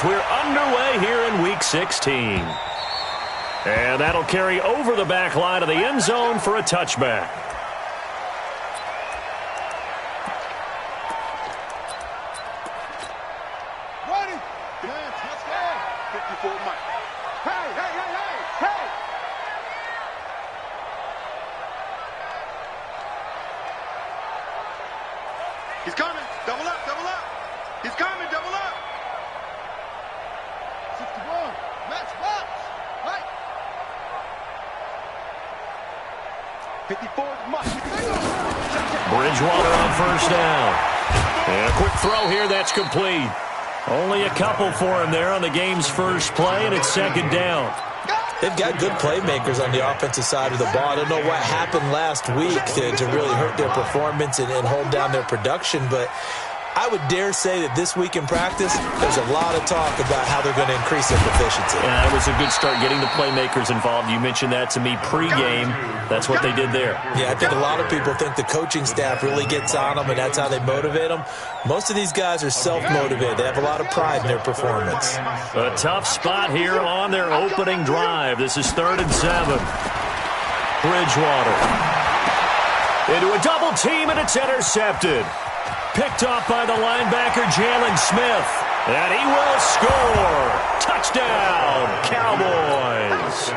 we're underway here in Week 16. And that'll carry over the back line of the end zone for a touchback. Ready? Let's go. 54 Mike. Hey, hey, hey, hey, hey! He's coming. Double up, double up. He's coming, double up. 61. Match box. Right. 54 Mike. Bridgewater on first down. And a quick throw here, that's complete. Only a couple for him there on the game's first play, and it's second down. They've got good playmakers on the offensive side of the ball. I don't know what happened last week to really hurt their performance and hold down their production, but I would dare say that this week in practice, there's a lot of talk about how they're going to increase their proficiency. Yeah, it was a good start getting the playmakers involved. You mentioned that to me pregame. That's what they did there. Yeah, I think a lot of people think the coaching staff really gets on them, and that's how they motivate them. Most of these guys are self-motivated. They have a lot of pride in their performance. A tough spot here on their opening drive. This is 3rd and 7. Bridgewater into a double team, and it's intercepted. Picked off by the linebacker, Jalen Smith. And he will score. Touchdown, Cowboys.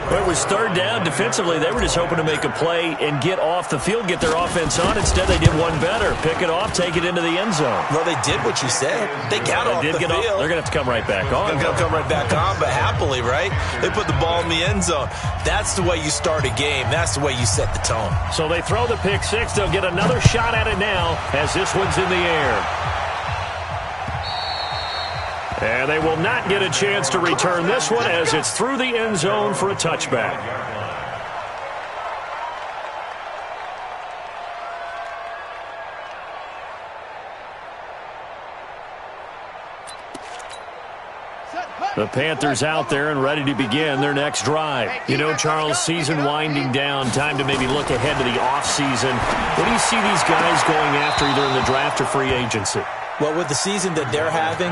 It was 3rd down. Defensively, they were just hoping to make a play and get off the field, get their offense on. Instead, they did one better. Pick it off, take it into the end zone. Well, they did what you said. They got off the field. They're going to have to come right back on. They're going to come right back on, but happily, right? They put the ball in the end zone. That's the way you start a game. That's the way you set the tone. So they throw the pick six. They'll get another shot at it now as this one's in the air. And they will not get a chance to return this one as it's through the end zone for a touchback. The Panthers out there and ready to begin their next drive. You know, Charles, season winding down, time to maybe look ahead to the offseason. What do you see these guys going after either in the draft or free agency? Well, with the season that they're having,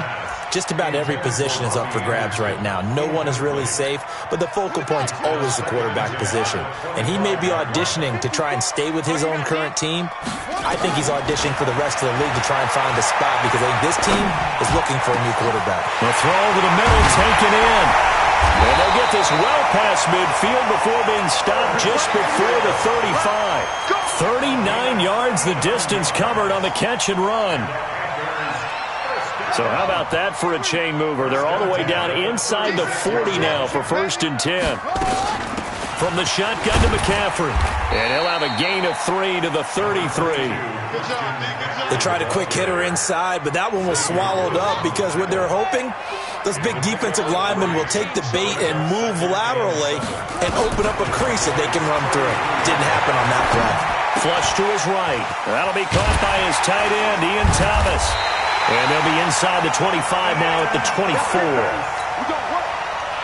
just about every position is up for grabs right now. No one is really safe, but the focal point's always the quarterback position. And he may be auditioning to try and stay with his own current team. I think he's auditioning for the rest of the league to try and find a spot because I think this team is looking for a new quarterback. The throw over the middle, taken in. And they'll get this well past midfield before being stopped just before the 35. 39 yards the distance covered on the catch and run. So how about that for a chain mover? They're all the way down inside the 40 now for 1st and 10. From the shotgun to McCaffrey. And he'll have a gain of 3 to the 33. They tried a quick hitter inside, but that one was swallowed up because what they're hoping, those big defensive linemen will take the bait and move laterally and open up a crease that they can run through. Didn't happen on that play. Flush to his right. That'll be caught by his tight end, Ian Thomas. And they'll be inside the 25 now at the 24.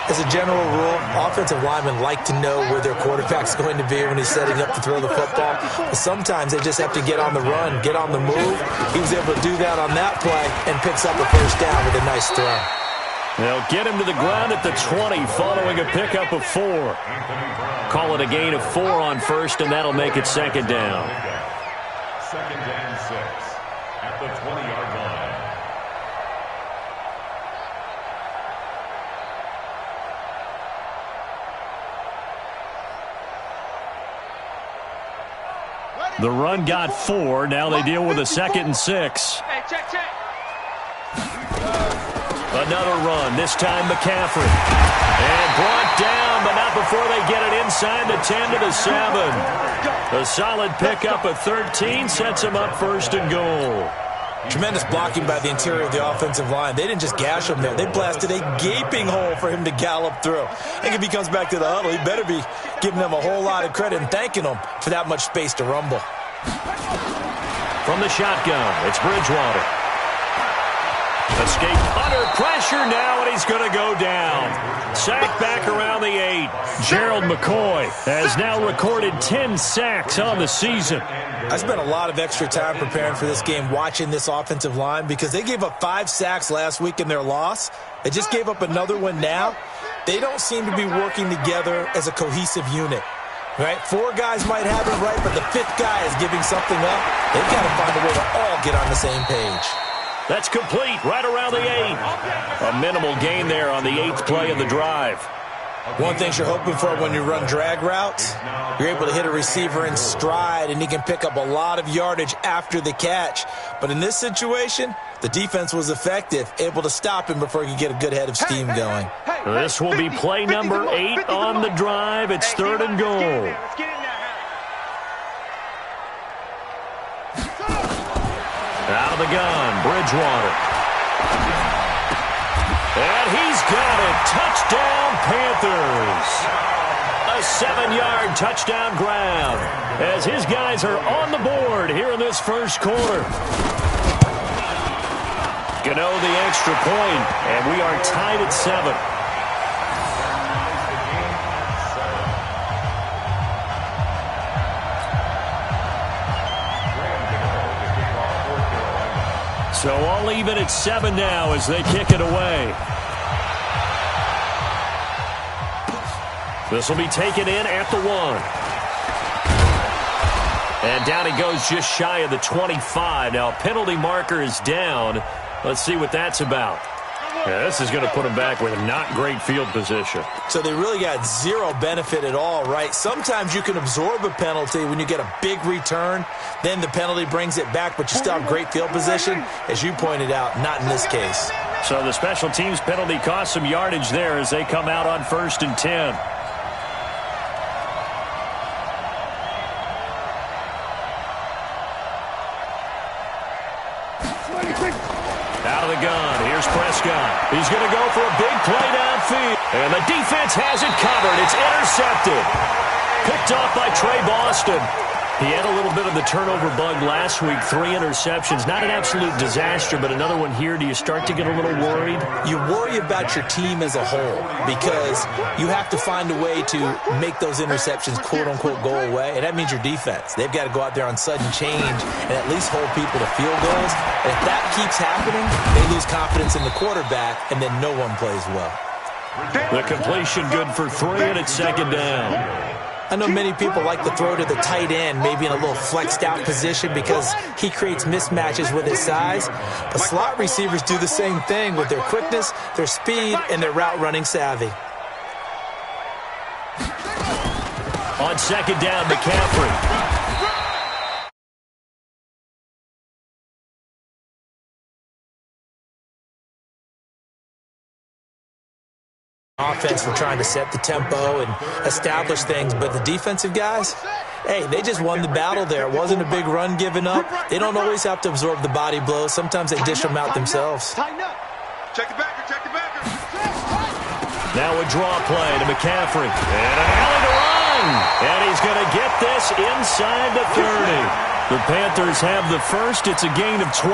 As a general rule, offensive linemen like to know where their quarterback's going to be when he's setting up to throw the football. But sometimes they just have to get on the run, get on the move. He was able to do that on that play and picks up a 1st down with a nice throw. They'll get him to the ground at the 20 following a pickup of 4. Call it a gain of 4 on 1st, and that'll make it 2nd down. 2nd and 6 at the 20-yard line. The run got 4. Now they deal with a 2nd and 6. Hey, check. Another run, this time McCaffrey. And brought down, but not before they get it inside the 10 to the 7. A solid pickup of 13 sets him up 1st and goal. Tremendous blocking by the interior of the offensive line. They didn't just gash him there. They blasted a gaping hole for him to gallop through. I think if he comes back to the huddle, he better be giving them a whole lot of credit and thanking them for that much space to rumble. From the shotgun, it's Bridgewater. Escape under pressure now, and he's going to go down. Sacked back around the 8. Gerald McCoy has now recorded 10 sacks on the season. I spent a lot of extra time preparing for this game watching this offensive line because they gave up 5 sacks last week in their loss. They just gave up another one now. They don't seem to be working together as a cohesive unit. Right? 4 guys might have it right, but the 5th guy is giving something up. They've got to find a way to all get on the same page. That's complete right around the 8. A minimal gain there on the 8th play of the drive. One thing you're hoping for when you run drag routes, you're able to hit a receiver in stride, and he can pick up a lot of yardage after the catch. But in this situation, the defense was effective, able to stop him before he could get a good head of steam going. This will be play number 8 on the drive. It's 3rd and goal. Out of the gun, Bridgewater. And he's got it. Touchdown, Panthers. A 7-yard touchdown grab as his guys are on the board here in this first quarter. Gano the extra point, and we are tied at 7. So all even at 7 now as they kick it away. This will be taken in at the 1. And down he goes just shy of the 25. Now penalty marker is down. Let's see what that's about. Yeah, this is going to put him back with not great field position. So they really got zero benefit at all, right? Sometimes you can absorb a penalty when you get a big return. Then the penalty brings it back, but you still have great field position. As you pointed out, not in this case. So the special teams penalty cost some yardage there as they come out on 1st and 10. Out of the gun. Here's Prescott. He's going to go for a big play downfield. And the defense has it covered. It's intercepted. Picked off by Trey Boston. He had a little bit of the turnover bug last week. 3 interceptions. Not an absolute disaster, but another one here. Do you start to get a little worried? You worry about your team as a whole because you have to find a way to make those interceptions quote-unquote go away, and that means your defense. They've got to go out there on sudden change and at least hold people to field goals. And if that keeps happening, they lose confidence in the quarterback, and then no one plays well. The completion good for 3, and it's 2nd down. I know many people like to throw to the tight end, maybe in a little flexed out position because he creates mismatches with his size. But slot receivers do the same thing with their quickness, their speed, and their route running savvy. On 2nd down, McCaffrey. Offense for trying to set the tempo and establish things, but the defensive guys, hey, they just won the battle there. It wasn't a big run given up. They don't always have to absorb the body blows. Sometimes they dish them out themselves. Check the backer, check the backer. Now a draw play to McCaffrey. And an alley to run. And he's going to get this inside the 30. The Panthers have the first. It's a gain of 12.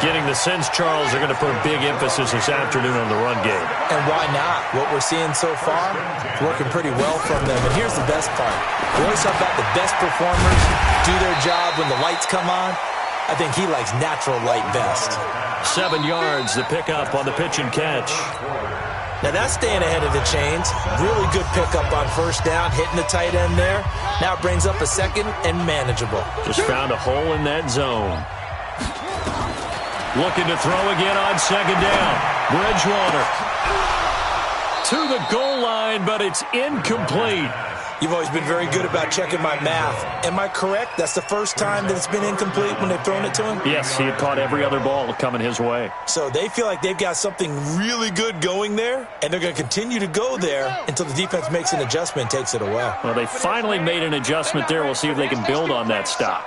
Getting the sense, Charles, they're going to put a big emphasis this afternoon on the run game. And why not? What we're seeing so far, working pretty well from them. And here's the best part. We always talk about the best performers do their job when the lights come on. I think he likes natural light best. 7 yards, the pickup on the pitch and catch. Now that's staying ahead of the chains. Really good pickup on 1st down, hitting the tight end there. Now it brings up a 2nd and manageable. Just found a hole in that zone. Looking to throw again on 2nd down. Bridgewater to the goal line, but it's incomplete. You've always been very good about checking my math. Am I correct? That's the first time that it's been incomplete when they've thrown it to him? Yes, he had caught every other ball coming his way. So they feel like they've got something really good going there, and they're going to continue to go there until the defense makes an adjustment and takes it away. Well, they finally made an adjustment there. We'll see if they can build on that stop.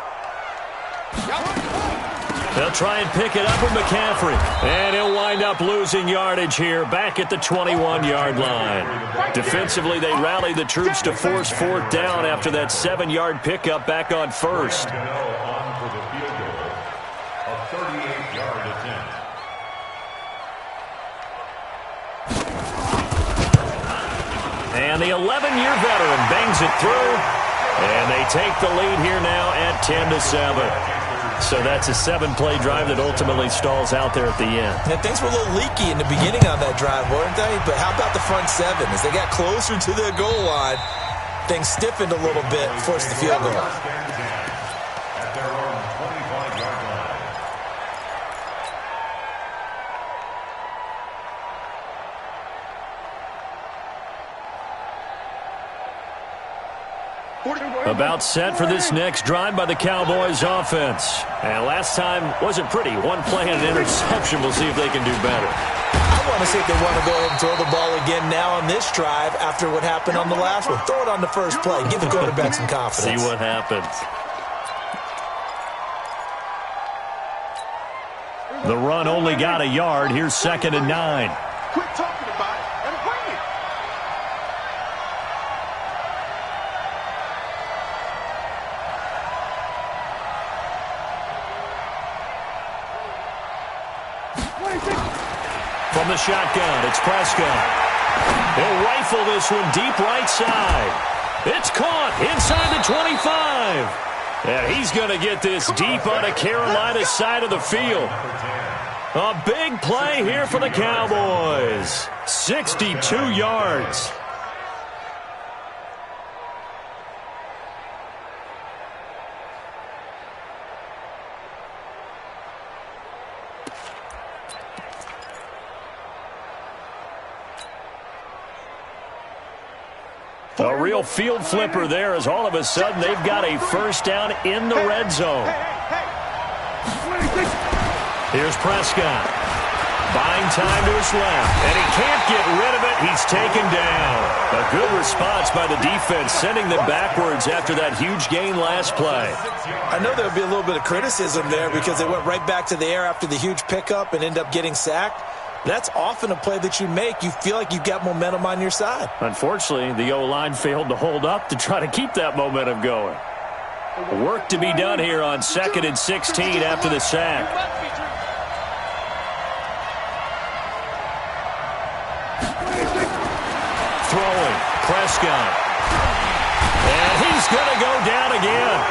They'll try and pick it up with McCaffrey. And he'll wind up losing yardage here back at the 21-yard line. Defensively, they rally the troops to force 4th down after that 7-yard pickup back on 1st. And the 11-year veteran bangs it through. And they take the lead here now at 10-7. So that's a 7-play drive that ultimately stalls out there at the end. And things were a little leaky in the beginning on that drive, weren't they? But how about the front seven? As they got closer to the goal line, things stiffened a little bit, forced the field goal. At their own 25-yard line. About set for this next drive by the Cowboys offense. And last time wasn't pretty. One play and an interception. We'll see if they can do better. I want to see if they want to go ahead and throw the ball again now on this drive after what happened on the last one. Throw it on the first play. Give the quarterback some confidence. See what happens. The run only got a yard. Here's 2nd and 9. Quit talking about it and bring it. From the shotgun, it's Prescott. He'll rifle this one deep right side. It's caught inside the 25. And he's going to get this deep on the Carolina side of the field. A big play here for the Cowboys. 62 yards. A real field flipper there as all of a sudden they've got a first down in the red zone. Here's Prescott. Buying time to his left. And he can't get rid of it. He's taken down. A good response by the defense, sending them backwards after that huge gain last play. I know there'll be a little bit of criticism there because they went right back to the air after the huge pickup and end up getting sacked. That's often a play that you make. You feel like you've got momentum on your side. Unfortunately, the O-line failed to hold up to try to keep that momentum going. Work to be done here on 2nd and 16 after the sack. Throwing, Prescott. And he's going to go down again.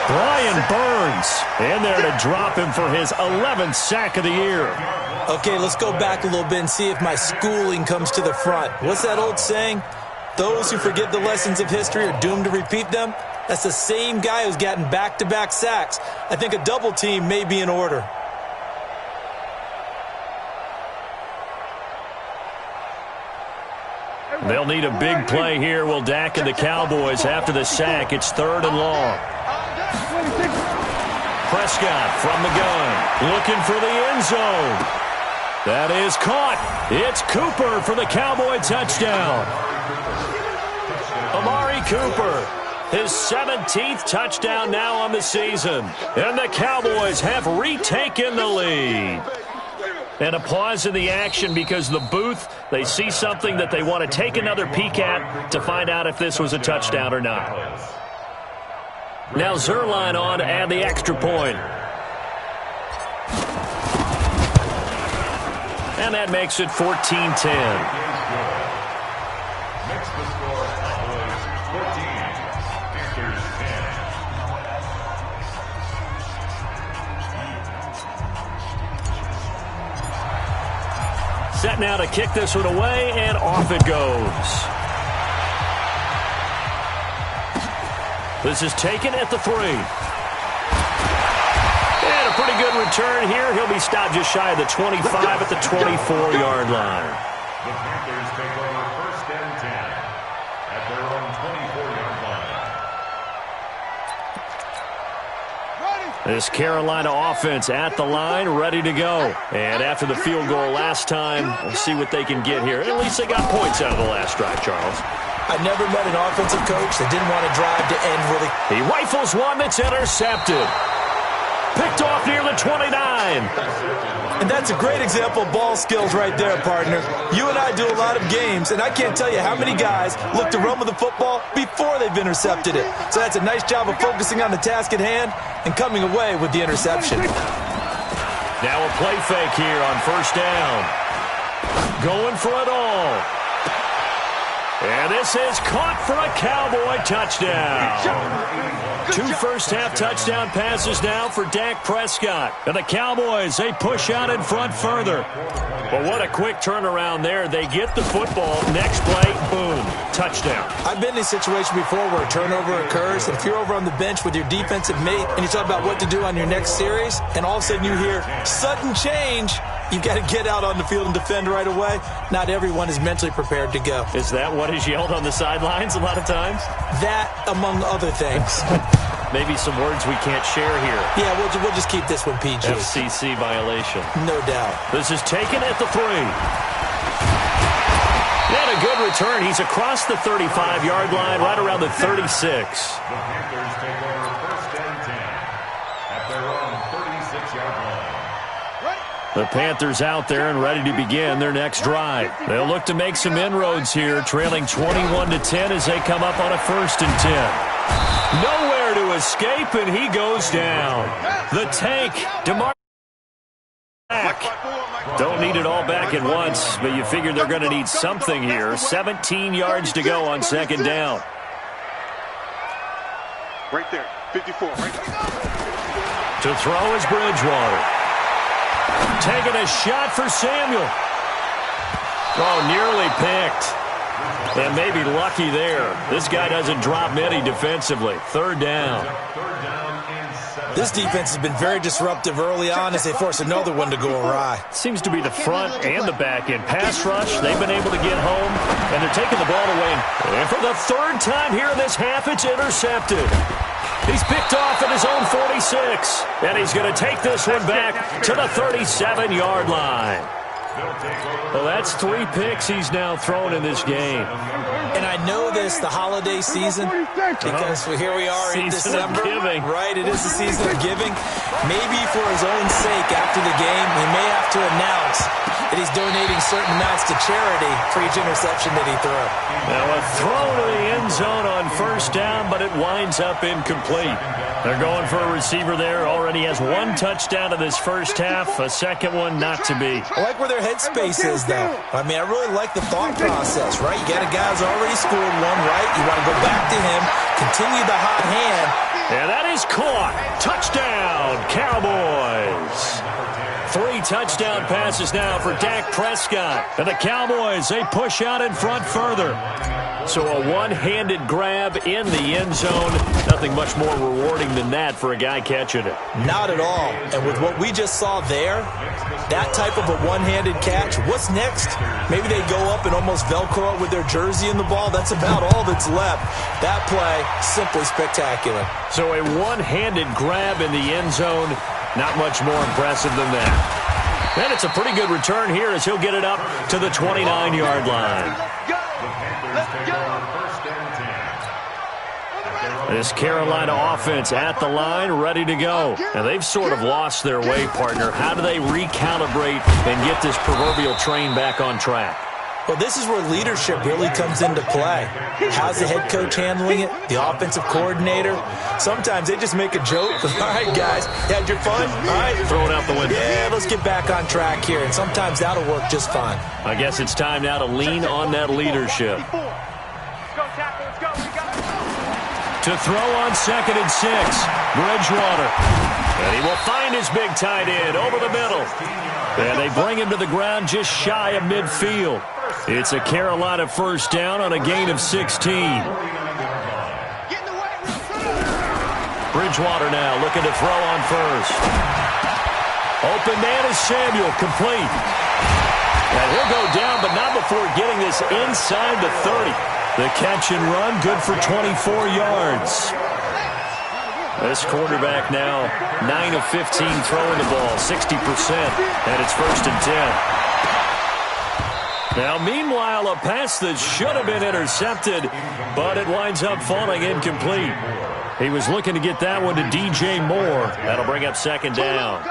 Brian Burns in there to drop him for his 11th sack of the year. Okay, let's go back a little bit and see if my schooling comes to the front. What's that old saying? Those who forget the lessons of history are doomed to repeat them. That's the same guy who's gotten back-to-back sacks. I think a double team may be in order. They'll need a big play here. Will Dak and the Cowboys after the sack. It's 3rd and long. Prescott from the gun, looking for the end zone. That is caught. It's Cooper for the Cowboy touchdown. Amari Cooper, his 17th touchdown now on the season. And the Cowboys have retaken the lead. And a pause in the action because the booth, they see something that they want to take another peek at to find out if this was a touchdown or not. Now Zerline on to add the extra point. And that makes it 14-10. Makes the score Cowboys 14, Panthers 10. Set now to kick this one away, and off it goes. This is taken at the 3. And a pretty good return here. He'll be stopped just shy of the 25 at the 24-yard line. The Panthers take over 1st and 10 at their own 24-yard line. This Carolina offense at the line, ready to go. And after the field goal last time, we'll see what they can get here. At least they got points out of the last drive, Charles. I never met an offensive coach that didn't want to drive to end really. He rifles one that's intercepted. Picked off near the 29. And that's a great example of ball skills right there, partner. You and I do a lot of games, and I can't tell you how many guys look to run with the football before they've intercepted it. So that's a nice job of focusing on the task at hand and coming away with the interception. Now a play fake here on 1st down. Going for it all. And this is caught for a Cowboy touchdown. 2 first-half touchdown passes now for Dak Prescott. And the Cowboys, they push out in front further. But what a quick turnaround there. They get the football. Next play, boom, touchdown. I've been in a situation before where a turnover occurs, and if you're over on the bench with your defensive mate and you talk about what to do on your next series, and all of a sudden you hear sudden change, you've got to get out on the field and defend right away. Not everyone is mentally prepared to go. Is that what is yelled on the sidelines a lot of times? That, among other things. Maybe some words we can't share here. Yeah, we'll just keep this one PG. FCC violation. No doubt. This is taken at the 3. And a good return. He's across the 35-yard line, right around the 36. The Panthers take over 1st and 10 at their own 36-yard line. The Panthers out there and ready to begin their next drive. They'll look to make some inroads here, trailing 21-10 as they come up on a 1st and 10. Nowhere to escape, and he goes down. The tank, DeMar. Don't need it all back at once, but you figure they're going to need something here. 17 yards to go on 2nd down. Right there, 54, right there. To throw is Bridgewater. Taking a shot for Samuel. Oh, nearly picked. And maybe lucky there. This guy doesn't drop many defensively. 3rd down. This defense has been very disruptive early on as they force another one to go awry. Seems to be the front and the back end. Pass rush, they've been able to get home, and they're taking the ball away. And for the 3rd time here in this half, it's intercepted. He's picked off at his own 46, and he's going to take this one back to the 37-yard line. Well, that's 3 picks he's now thrown in this game. And I know this, the holiday season, because here we are in December. Giving. Right, it is the season of giving. Maybe for his own sake after the game, he may have to announce that he's donating certain amounts to charity for each interception that he threw. Now a throw to the end zone on 1st down, but it winds up incomplete. They're going for a receiver there. Already has 1 touchdown in this 1st half. A 2nd one not to be. I like where their headspace is, though. I mean, I really like the thought process, right? You got a guy who's already scored 1, right? You want to go back to him, continue the hot hand. And that is caught. Touchdown, Cowboys. 3 touchdown passes now for Dak Prescott. And the Cowboys, they push out in front further. So a one-handed grab in the end zone. Nothing much more rewarding than that for a guy catching it. Not at all. And with what we just saw there, that type of a one-handed catch, what's next? Maybe they go up and almost Velcro it with their jersey in the ball. That's about all that's left. That play, simply spectacular. So a one-handed grab in the end zone. Not much more impressive than that. And it's a pretty good return here as he'll get it up to the 29-yard line. This Carolina offense at the line, ready to go. And they've sort of lost their way, partner. How do they recalibrate and get this proverbial train back on track? Well, this is where leadership really comes into play. How's the head coach handling it? The offensive coordinator? Sometimes they just make a joke. All right, guys, you had your fun? All right. Throw it out the window. Yeah, let's get back on track here. And sometimes that'll work just fine. I guess it's time now to lean on that leadership. To throw on 2nd and 6, Bridgewater. And he will find his big tight end over the middle. And they bring him to the ground just shy of midfield. It's a Carolina 1st down on a gain of 16. Bridgewater now looking to throw on 1st. Open man is Samuel, complete. And he'll go down, but not before getting this inside the 30. The catch and run, good for 24 yards. This quarterback now, 9 of 15 throwing the ball, 60%, and it's 1st and 10. Now, meanwhile, a pass that should have been intercepted, but it winds up falling incomplete. He was looking to get that one to DJ Moore. That'll bring up 2nd down.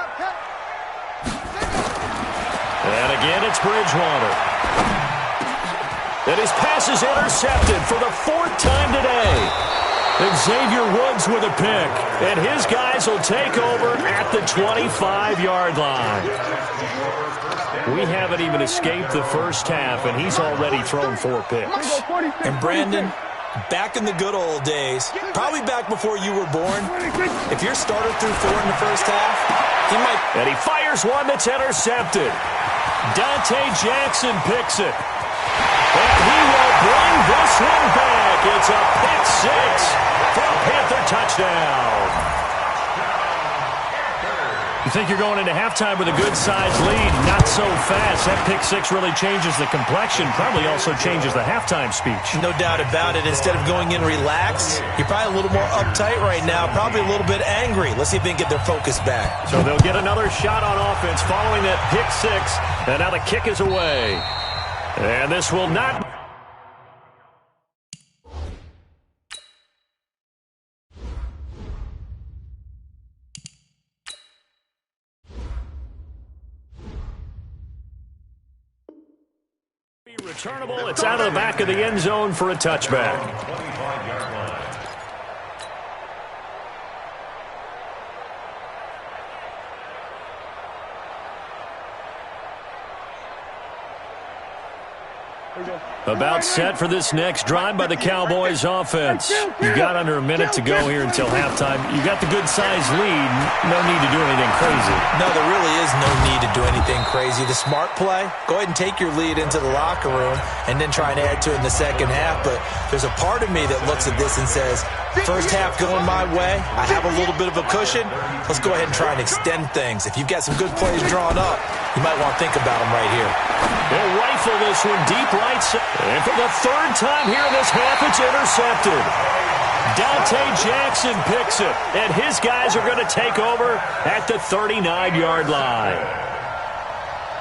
And again, it's Bridgewater. And his pass is intercepted for the 4th time today. Xavier Woods with a pick. And his guys will take over at the 25-yard line. We haven't even escaped the first half, and he's already thrown 4 picks. And Brandon, back in the good old days, probably back before you were born, if your starter threw 4 in the first half, he might... And he fires one that's intercepted. Dante Jackson picks it. And he will bring this one back. It's a pick 6 for a Panther touchdown. You think you're going into halftime with a good-sized lead. Not so fast. That pick 6 really changes the complexion. Probably also changes the halftime speech. No doubt about it. Instead of going in relaxed, you're probably a little more uptight right now. Probably a little bit angry. Let's see if they can get their focus back. So they'll get another shot on offense following that pick 6. And now the kick is away. And this will not... returnable. It's out of the back of the end zone for a touchback. 25-yard line. About set for this next drive by the Cowboys offense. You got under a minute to go here until halftime. You got the good-sized lead. No need to do anything crazy. No, there really is no need to do anything crazy. The smart play, go ahead and take your lead into the locker room and then try and add to it in the second half. But there's a part of me that looks at this and says, first half going my way, I have a little bit of a cushion. Let's go ahead and try and extend things. If you've got some good plays drawn up, you might want to think about them right here. They'll rifle this one deep right side. And for the third time here in this half, it's intercepted. Dante Jackson picks it, and his guys are going to take over at the 39-yard line.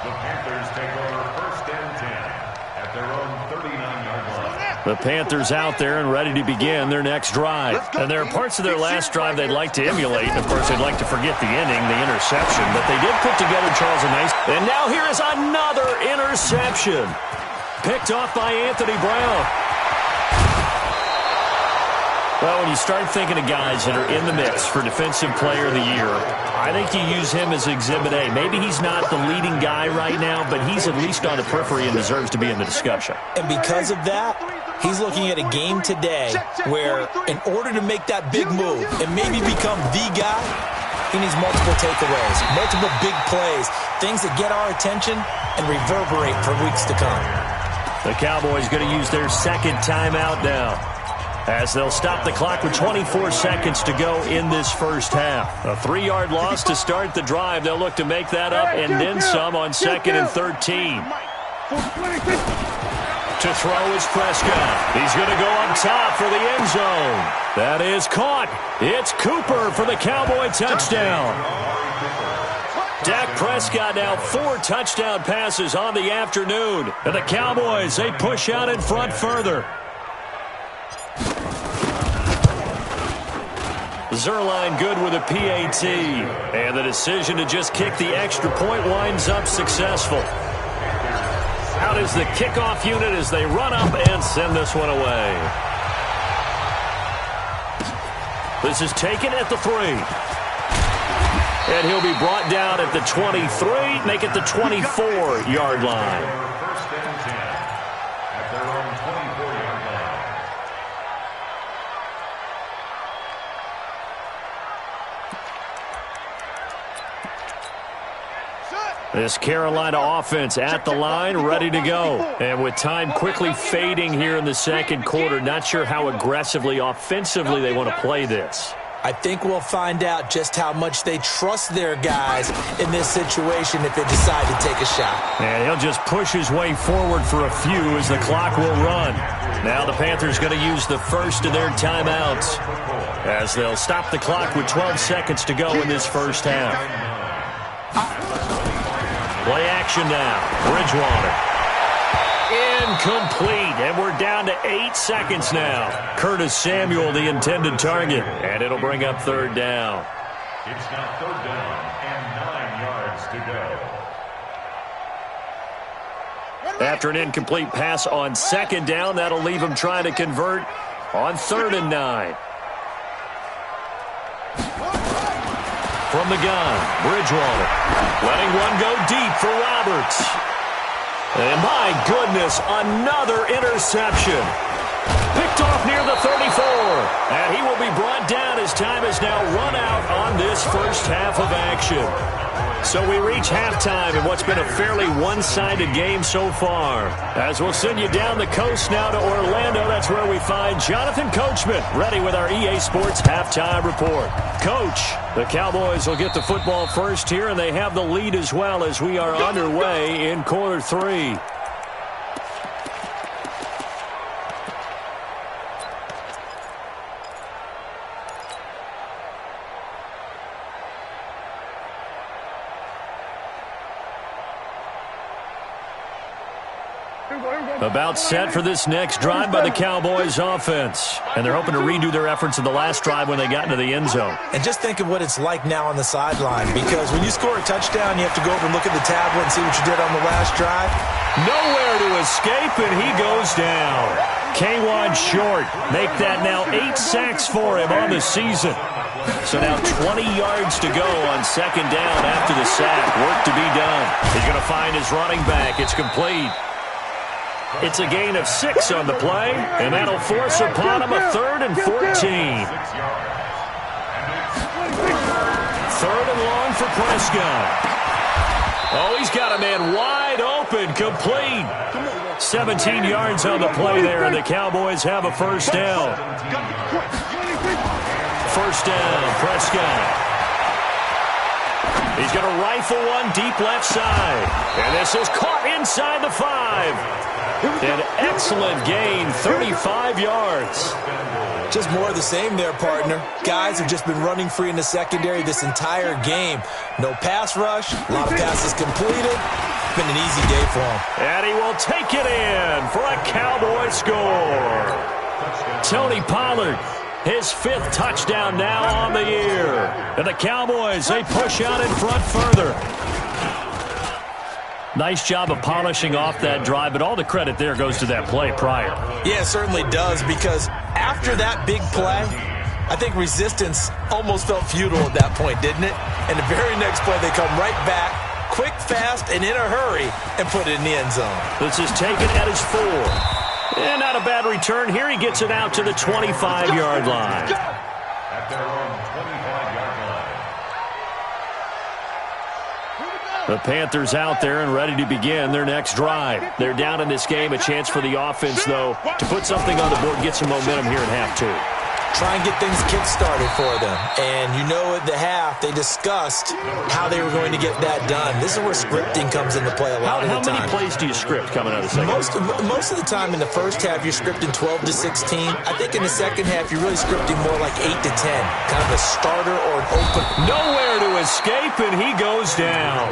The Panthers take over first and 10 at their own 39-yard line. The Panthers out there and ready to begin their next drive. And there are parts of their last drive they'd like to emulate. And, of course, they'd like to forget the inning, the interception. But they did put together, Charles, a nice... And now here is another interception. Picked off by Anthony Brown. Well, when you start thinking of guys that are in the mix for Defensive Player of the Year, I think you use him as Exhibit A. Maybe he's not the leading guy right now, but he's at least on the periphery and deserves to be in the discussion. And because of that, he's looking at a game today where in order to make that big move and maybe become the guy, he needs multiple takeaways, multiple big plays, things that get our attention and reverberate for weeks to come. The Cowboys going to use their second timeout now, as they'll stop the clock with 24 seconds to go in this first half. A 3-yard loss to start the drive. They'll look to make that up and then some on 2nd and 13. To throw is Prescott. He's going to go up top for the end zone. That is caught. It's Cooper for the Cowboy touchdown. Dak Prescott now 4 touchdown passes on the afternoon. And the Cowboys, they push out in front further. Zerline good with a PAT. And the decision to just kick the extra point winds up successful. Out is the kickoff unit as they run up and send this one away. This is taken at the 3. And he'll be brought down at the 23, make it the 24-yard line. First and 10 at their own 24-yard line. This Carolina offense at the line, ready to go. And with time quickly fading here in the second quarter, not sure how aggressively, offensively they want to play this. I think we'll find out just how much they trust their guys in this situation if they decide to take a shot. And he'll just push his way forward for a few as the clock will run. Now the Panthers going to use the first of their timeouts as they'll stop the clock with 12 seconds to go in this first half. Play action now. Bridgewater. Incomplete, and we're down to 8 seconds now. Curtis Samuel, the intended target, and it'll bring up 3rd down. It's now 3rd down and 9 yards to go. After an incomplete pass on 2nd down, that'll leave him trying to convert on 3rd and 9. From the gun, Bridgewater. Letting one go deep for Roberts. And my goodness, another interception. Picked off near the 34. And he will be brought down as time has now run out on this first half of action. So we reach halftime in what's been a fairly one-sided game so far. As we'll send you down the coast now to Orlando, that's where we find Jonathan Coachman, ready with our EA Sports Halftime Report. Coach, the Cowboys will get the football first here, and they have the lead as well as we are underway in quarter 3. About set for this next drive by the Cowboys offense. And they're hoping to redo their efforts in the last drive when they got into the end zone. And just think of what it's like now on the sideline, because when you score a touchdown, you have to go over and look at the tablet and see what you did on the last drive. Nowhere to escape, and he goes down. K1 short. Make that now 8 sacks for him on the season. So now 20 yards to go on second down after the sack. Work to be done. He's going to find his running back. It's complete. It's a gain of 6 on the play, and that'll force upon him a 3rd and 14. 3rd and long for Prescott. Oh, he's got a man wide open, complete. 17 yards on the play there, and the Cowboys have a first down. First down, Prescott. He's going to rifle one deep left side. And this is caught inside the 5. An excellent gain, 35 yards. Just more of the same there, partner. Guys have just been running free in the secondary this entire game. No pass rush, a lot of passes completed. It's been an easy day for him. And he will take it in for a Cowboy score. Tony Pollard, his 5th touchdown now on the year. And the Cowboys, they push out in front further. Nice job of polishing off that drive, but all the credit there goes to that play prior. Yeah, it certainly does, because after that big play, I think resistance almost felt futile at that point, didn't it? And the very next play, they come right back, quick, fast, and in a hurry, and put it in the end zone. This is taken at his 4. And not a bad return here. He gets it out to the 25-yard line. At their own 25-yard line. The Panthers out there and ready to begin their next drive. They're down in this game. A chance for the offense, though, to put something on the board, get some momentum here in half 2. Try and get things kick-started for them. And you know at the half, they discussed how they were going to get that done. This is where scripting comes into play a lot of the time. How many plays do you script coming out of the second? Most of the time in the first half, you're scripting 12 to 16. I think in the second half, you're really scripting more like 8 to 10. Kind of a starter or an open. Nowhere to escape, and he goes down.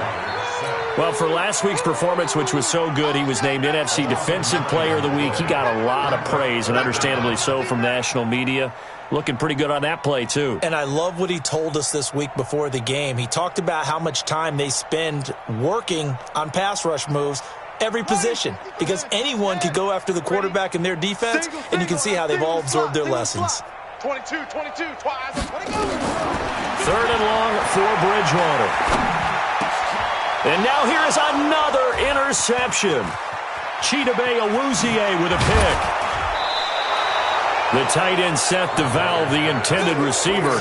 Well, for last week's performance, which was so good, he was named NFC Defensive Player of the Week. He got a lot of praise, and understandably so, from national media. Looking pretty good on that play, too. And I love what he told us this week before the game. He talked about how much time they spend working on pass rush moves, every position, because anyone could go after the quarterback in their defense, and you can see how they've all absorbed their lessons. 22, twice. 3rd and long for Bridgewater. And now here is another interception. Chidobe Awuzie with a pick. The tight end Seth DeValve, the intended receiver.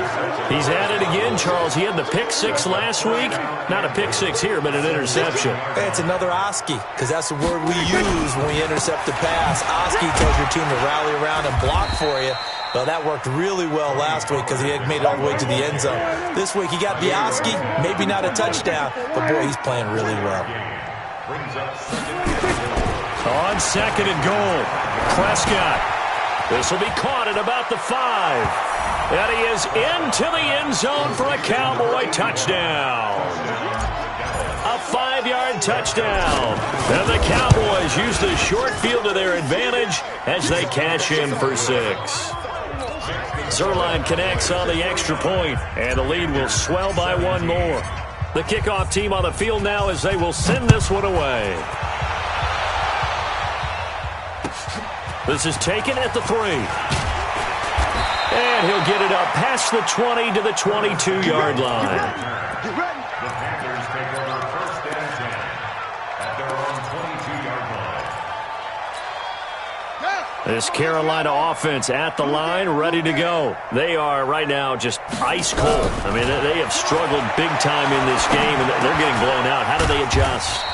He's at it again, Charles. He had the pick 6 last week. Not a pick 6 here, but an interception. It's another Oski, because that's the word we use when we intercept a pass. Oski tells your team to rally around and block for you. Well, that worked really well last week because he had made it all the way to the end zone. This week, he got the Oski, maybe not a touchdown, but, boy, he's playing really well. On 2nd and goal, Prescott. This will be caught at about the 5. And he is into the end zone for a Cowboy touchdown. A 5-yard touchdown. And the Cowboys use the short field to their advantage as they cash in for 6. Zerline connects on the extra point, and the lead will swell by 1 more. The kickoff team on the field now as they will send this one away. This is taken at the 3. And he'll get it up past the 20 to the 22-yard line. The Panthers take over This Carolina offense at the line, ready to go. They are right now just ice cold. I mean, they have struggled big time in this game, and they're getting blown out. How do they adjust?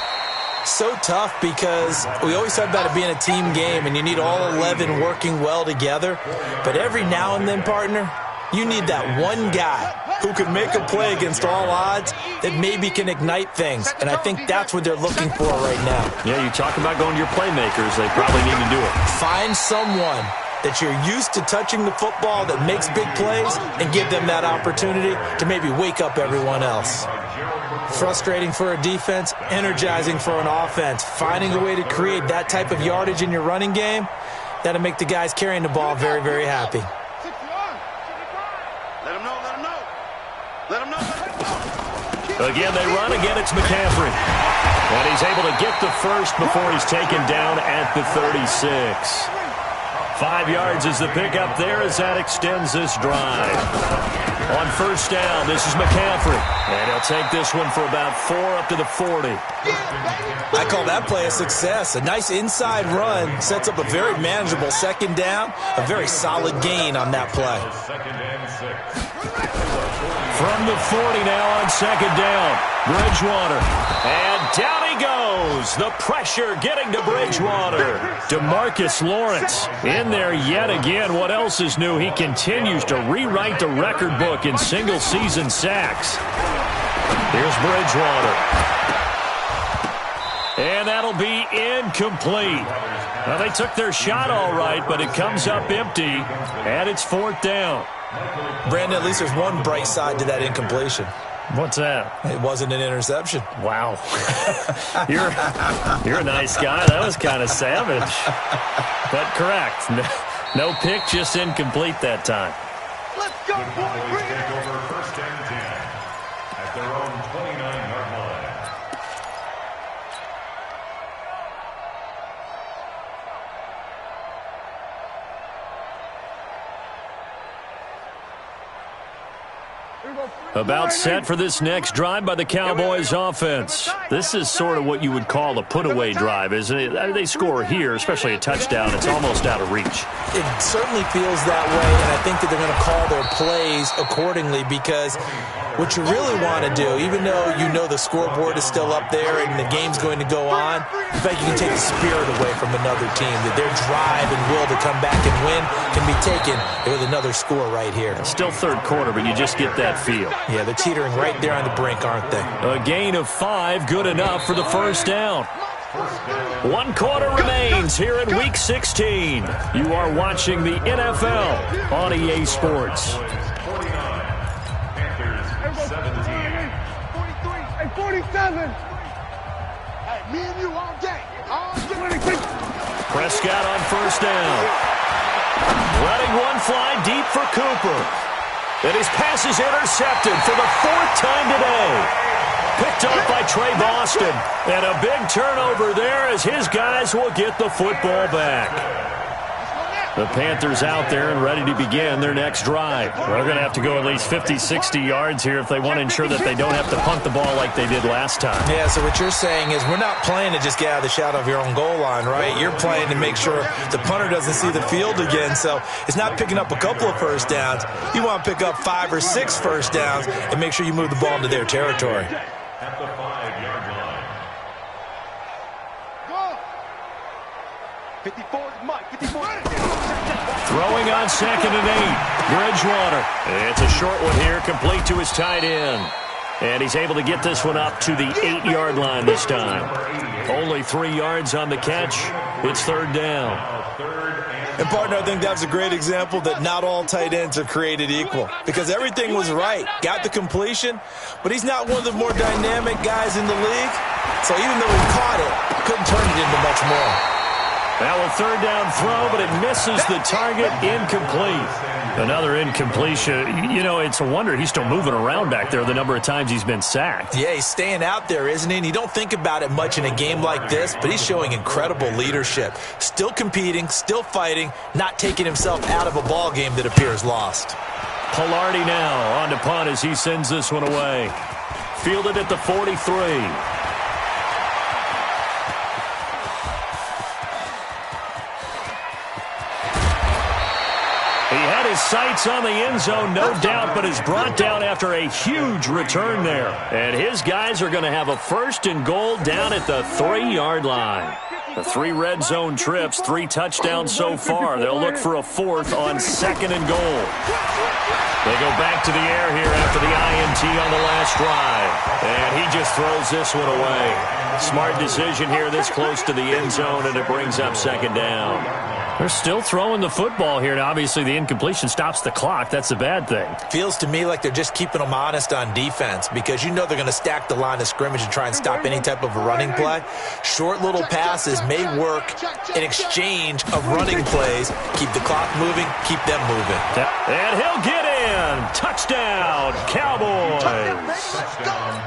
So tough because we always talk about it being a team game, and you need all 11 working well together. But every now and then, partner, you need that one guy who can make a play against all odds that maybe can ignite things. And I think that's what they're looking for right now. Yeah, you talk about going to your playmakers. They probably need to do it. Find someone that you're used to touching the football that makes big plays and give them that opportunity to maybe wake up everyone else. Frustrating for a defense, energizing for an offense. Finding a way to create that type of yardage in your running game, that'll make the guys carrying the ball very, very happy. Again, they run. Again, it's McCaffrey. And he's able to get the first before he's taken down at the 36. 5 yards is the pickup there as that extends this drive. On first down, this is McCaffrey. And he'll take this one for about 4 up to the 40. I call that play a success. A nice inside run sets up a very manageable second down. A very solid gain on that play. From the 40 now on second down. Bridgewater. And down he goes. The pressure getting to Bridgewater. DeMarcus Lawrence in there yet again. What else is new? He continues to rewrite the record book in single-season sacks. Here's Bridgewater. And that'll be incomplete. Well, they took their shot all right, but it comes up empty, and it's fourth down. Brandon, at least there's one bright side to that incompletion. What's that? It wasn't an interception. Wow. You're a nice guy. That was kind of savage. But correct. No pick, just incomplete that time. Let's go, boy. Bring it. Take over first and 10 at their own 29-yard line. About set for this next drive by the Cowboys offense. This is sort of what you would call a put-away drive, isn't it? They score here, especially a touchdown. It's almost out of reach. It certainly feels that way, and I think that they're going to call their plays accordingly because what you really want to do, even though you know the scoreboard is still up there and the game's going to go on, in fact, you can take the spirit away from another team, that their drive and will to come back and win can be taken with another score right here. Still third quarter, but you just get that feel. Yeah, they're teetering right there on the brink, aren't they? A gain of 5, good enough for the first down. 1 quarter remains here in Week 16. You are watching the NFL on EA Sports. 47. Hey, me and you all day. All day. Prescott on first down. Letting one fly deep for Cooper. And his pass is intercepted for the 4th time today. Picked up by Trey Boston. And a big turnover there as his guys will get the football back. The Panthers out there and ready to begin their next drive. They're going to have to go at least 50, 60 yards here if they want to ensure that they don't have to punt the ball like they did last time. Yeah, so what you're saying is we're not playing to just get out of the shadow of your own goal line, right? You're playing to make sure the punter doesn't see the field again. So it's not picking up a couple of first downs. You want to pick up 5 or 6 first downs and make sure you move the ball into their territory. At the 5-yard line. Go. 54 is Mike. 54. Throwing on second and 8. Bridgewater. It's a short one here, complete to his tight end. And he's able to get this one up to the 8-yard line this time. Only 3 yards on the catch. It's third down. And, partner, I think that's a great example that not all tight ends are created equal because everything was right. Got the completion, but he's not one of the more dynamic guys in the league. So even though he caught it, couldn't turn it into much more. Now a third down throw, but it misses the target, incomplete. Another incompletion. You know, it's a wonder he's still moving around back there the number of times he's been sacked. Yeah, he's staying out there, isn't he? And you don't think about it much in a game like this, but he's showing incredible leadership. Still competing, still fighting, not taking himself out of a ball game that appears lost. Pilardi now on to punt as he sends this one away. Fielded at the 43. his sights on the end zone, no doubt, but is brought down after a huge return there. And his guys are going to have a 1st and goal down at the 3-yard line. The 3 red zone trips, 3 touchdowns so far. They'll look for a 4th on 2nd and goal. They go back to the air here after the INT on the last drive. And he just throws this one away. Smart decision here this close to the end zone, and it brings up 2nd down. They're still throwing the football here, and obviously the incompletion stops the clock. That's a bad thing. Feels to me like they're just keeping them honest on defense because you know they're going to stack the line of scrimmage and try and stop any type of a running play. Short little passes may work in exchange of running plays. Keep the clock moving, keep them moving. And he'll get in. Touchdown, Cowboys.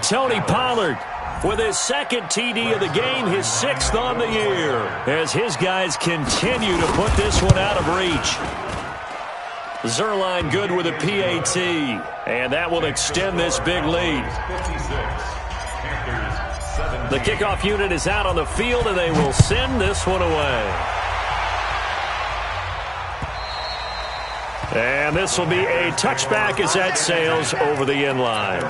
Tony Pollard with his 2nd TD of the game, his 6th on the year, as his guys continue to put this one out of reach. Zerline good with a PAT, and that will extend this big lead. The kickoff unit is out on the field, and they will send this one away. And this will be a touchback as that sails over the end line.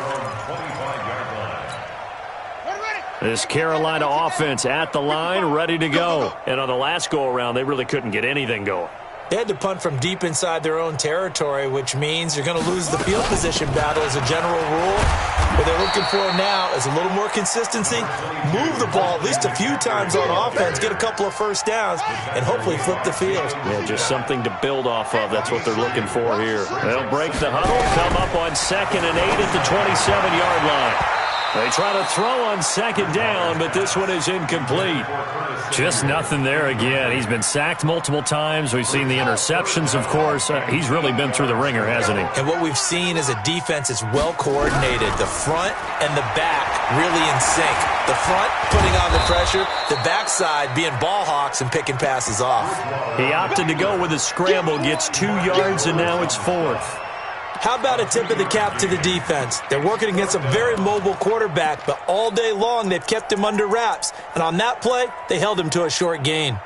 This Carolina offense at the line, ready to go. And on the last go-around, they really couldn't get anything going. They had to punt from deep inside their own territory, which means you're going to lose the field position battle as a general rule. What they're looking for now is a little more consistency, move the ball at least a few times on offense, get a couple of 1st downs, and hopefully flip the field. Yeah, just something to build off of. That's what they're looking for here. They'll break the huddle, come up on 2nd and 8 at the 27-yard line. They try to throw on 2nd down, but this one is incomplete. Just nothing there again. He's been sacked multiple times. We've seen the interceptions, of course. He's really been through the ringer, hasn't he? And what we've seen is a defense that's well coordinated. The front and the back really in sync. The front putting on the pressure, the backside being ball hawks and picking passes off. He opted to go with a scramble, gets 2 yards, and now it's 4th. How about a tip of the cap to the defense? They're working against a very mobile quarterback, but all day long they've kept him under wraps. And on that play, they held him to a short gain.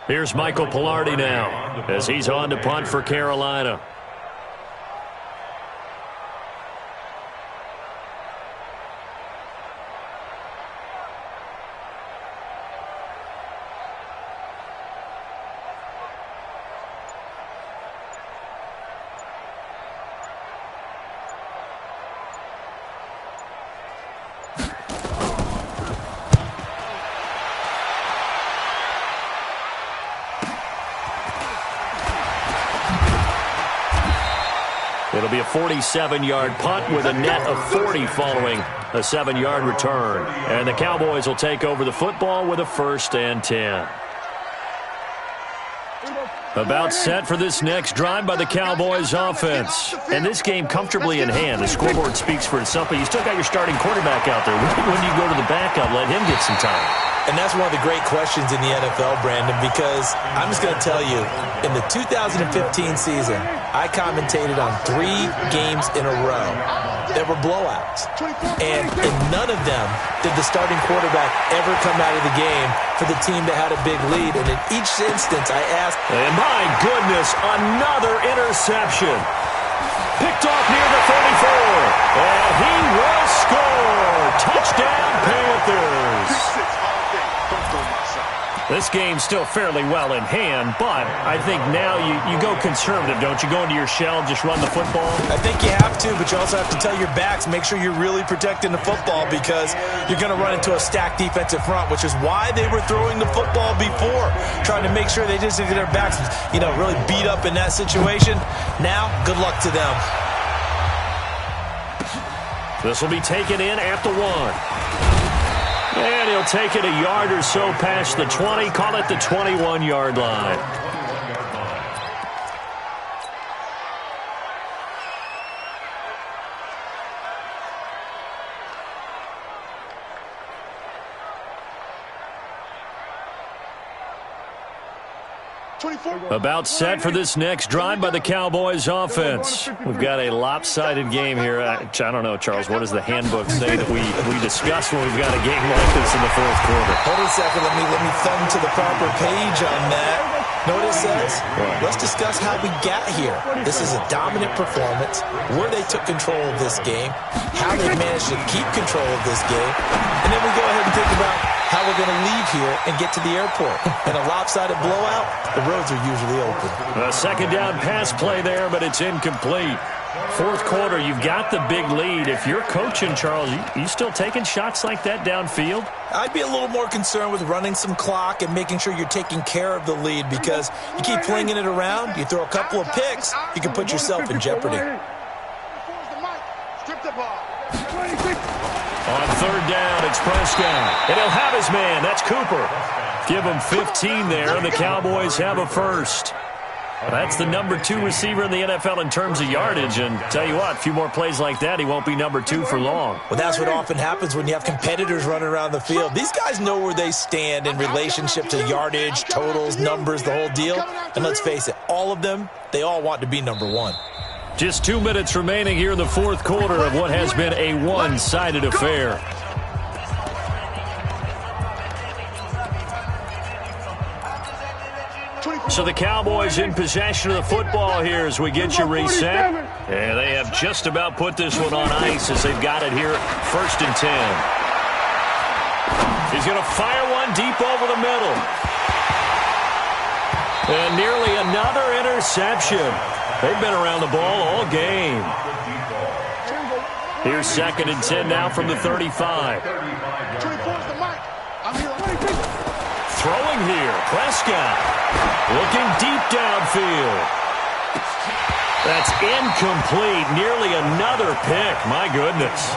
Here's Michael Pilardi now as he's on to punt for Carolina. It'll be a 47-yard punt with a net of 40 following a 7-yard return. And the Cowboys will take over the football with a 1st and 10. About set for this next drive by the Cowboys offense. And this game comfortably in hand. The scoreboard speaks for itself, but you still got your starting quarterback out there. When do you go to the backup? Let him get some time. And that's one of the great questions in the NFL, Brandon, because I'm just going to tell you, in the 2015 season, I commentated on 3 games in a row that were blowouts. And in none of them did the starting quarterback ever come out of the game for the team that had a big lead. And in each instance, I asked... And my goodness, another interception. Picked off near the 34. And he will score. Touchdown, Panthers. This game's still fairly well in hand, but I think now you go conservative, don't you? Go into your shell and just run the football? I think you have to, but you also have to tell your backs, make sure you're really protecting the football because you're going to run into a stacked defensive front, which is why they were throwing the football before, trying to make sure they just get their backs, really beat up in that situation. Now, good luck to them. This will be taken in at the 1. And he'll take it a yard or so past the 20, call it the 21-yard line. About set for this next drive by the Cowboys offense. We've got a lopsided game here. I don't know, Charles, what does the handbook say that we discuss when we've got a game like this in the fourth quarter? Hold on a second. Let me thumb to the proper page on that. Know what it says? Let's discuss how we got here. This is a dominant performance, where they took control of this game, how they managed to keep control of this game, and then we go ahead and think about how we're going to leave here and get to the airport. In a lopsided blowout, the roads are usually open. A second down pass play there, but it's incomplete. Fourth quarter, you've got the big lead. If you're coaching, Charles, you still taking shots like that downfield? I'd be a little more concerned with running some clock and making sure you're taking care of the lead, because you keep flinging it around, you throw a couple of picks, you can put yourself in jeopardy. On third down, it's Prescott. And he'll have his man. That's Cooper. Give him 15 there, and the Cowboys have a first. That's the number 2 receiver in the NFL in terms of yardage, and tell you what, a few more plays like that, he won't be number 2 for long. Well, that's what often happens when you have competitors running around the field. These guys know where they stand in relationship to yardage, totals, numbers, the whole deal. And let's face it, all of them, they all want to be number 1. Just 2 minutes remaining here in the fourth quarter of what has been a one-sided affair. So the Cowboys in possession of the football here as we get you reset. And they have just about put this one on ice as they've got it here first and 10. He's going to fire one deep over the middle. And nearly another interception. They've been around the ball all game. Here's second and 10 now from the 35. Throwing here, Prescott. Looking deep downfield. That's incomplete. Nearly another pick. My goodness.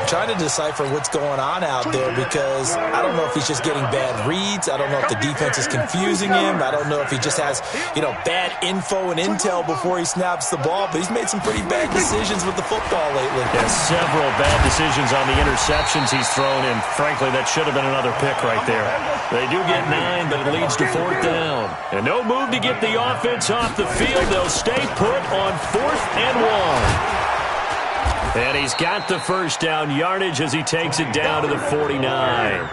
Trying to decipher what's going on out there, because I don't know if he's just getting bad reads. I don't know if the defense is confusing him. I don't know if he just has, bad info and intel before he snaps the ball. But he's made some pretty bad decisions with the football lately. Yeah, several bad decisions on the interceptions he's thrown, and frankly, that should have been another pick right there. They do get 9, but it leads to fourth down. And no move to get the offense off the field. They'll stay put on 4th and 1. And he's got the first down yardage as he takes it down to the 49.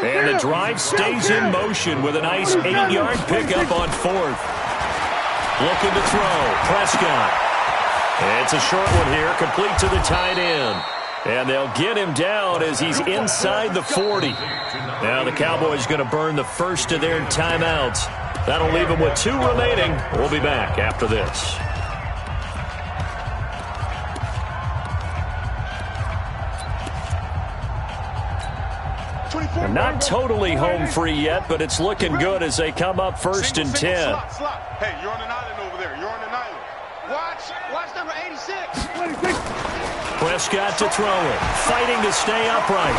And the drive stays in motion with a nice 8-yard pickup on 4th. Looking to throw. Prescott. It's a short one here, complete to the tight end. And they'll get him down as he's inside the 40. Now the Cowboys going to burn the first of their timeouts. That'll leave them with 2 remaining. We'll be back after this. Not totally home free yet, but it's looking good as they come up first and 10. Hey, you're on an island over there. You're on an island. Watch number 86. Prescott to throw it. Fighting to stay upright.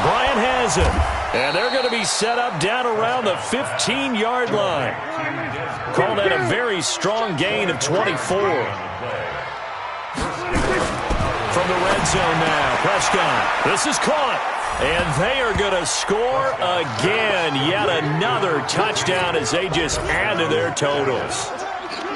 Bryant has it. And they're going to be set up down around the 15-yard line. Call that a very strong gain of 24. From the red zone now, Prescott. This is caught. And they are going to score again. Yet another touchdown as they just add to their totals.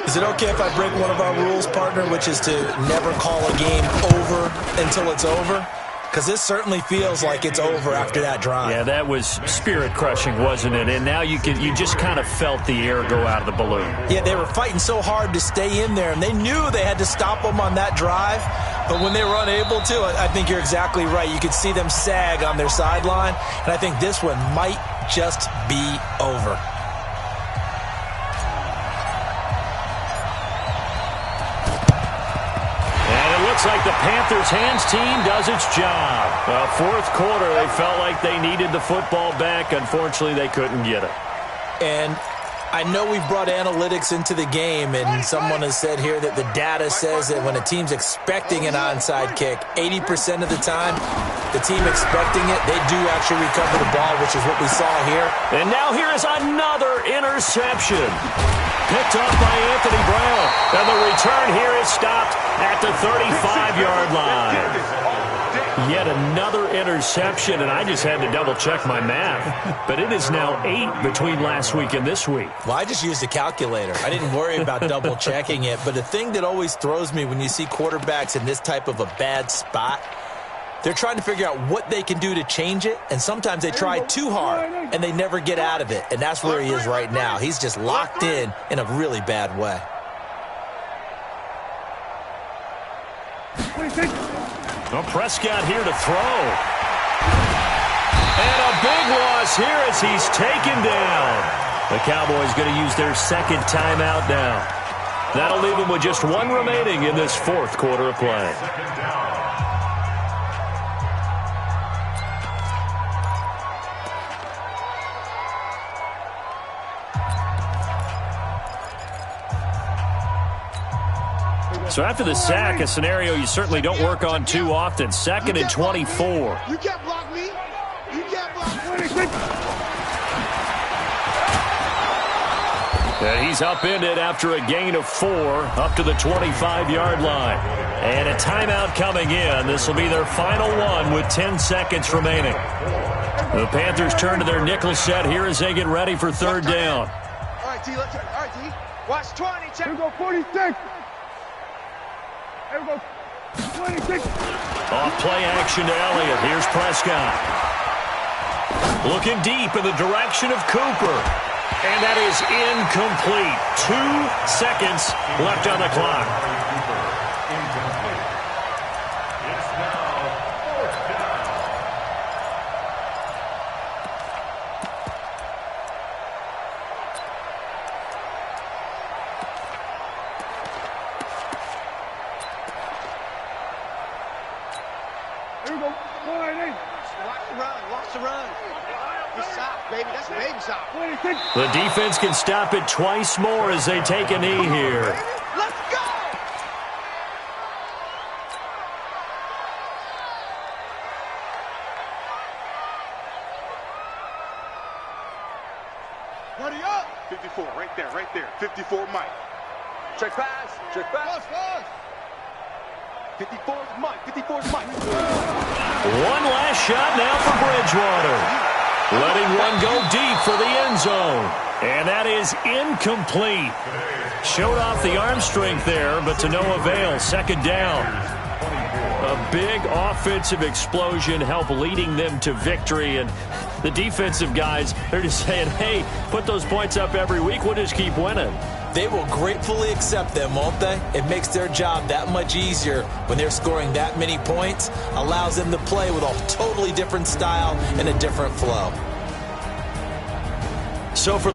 Is it okay if I break one of our rules, partner, which is to never call a game over until it's over? Because this certainly feels like it's over after that drive. Yeah, that was spirit-crushing, wasn't it? And now you just kind of felt the air go out of the balloon. Yeah, they were fighting so hard to stay in there, and they knew they had to stop them on that drive. But when they were unable to, I think you're exactly right. You could see them sag on their sideline, and I think this one might just be over. Looks like the Panthers' hands team does its job. Well, fourth quarter, they felt like they needed the football back. Unfortunately, they couldn't get it. And I know we've brought analytics into the game, and someone has said here that the data says that when a team's expecting an onside kick, 80% of the time, the team expecting it, they do actually recover the ball, which is what we saw here. And now here is another interception. Picked up by Anthony Brown. And the return here is stopped at the 35-yard line. yet another interception, and I just had to double-check my math. But it is now 8 between last week and this week. Well, I just used a calculator. I didn't worry about double-checking it. But the thing that always throws me when you see quarterbacks in this type of a bad spot, they're trying to figure out what they can do to change it, and sometimes they try too hard, and they never get out of it. And that's where he is right now. He's just locked in a really bad way. Well, Prescott here to throw. And a big loss here as he's taken down. The Cowboys going to use their second timeout now. That'll leave them with just one remaining in this fourth quarter of play. So after the sack, a scenario you certainly don't work on too often. 2nd and 24. You can't block me. You can't block me. And he's upended after a gain of 4 up to the 25-yard line. And a timeout coming in. This will be their final one with 10 seconds remaining. The Panthers turn to their nickel set here as they get ready for third down. All right, T. Let's. All right, T. Watch 20. Check. Here we go, 46. Here we go. 26. Off play action to Elliott. Here's Prescott. Looking deep in the direction of Cooper. And that is incomplete. 2 seconds left on the clock. It's now 4th down. Here we go. 48. Watch the run. Good stop, baby. That's a baby stop. 26. The defense can stop it twice more as they take a knee here. Let's go. Ready up. 54, right there. 54, Mike. Check pass. Pass. 54's Mike. One last shot now for Bridgewater. Letting one go deep for the end zone. And that is incomplete. Showed off the arm strength there, but to no avail. 2nd down. A big offensive explosion helped leading them to victory. And the defensive guys, they're just saying, hey, put those points up every week. We'll just keep winning. They will gratefully accept them, won't they? It makes their job that much easier when they're scoring that many points. Allows them to play with a totally different style and a different flow. So for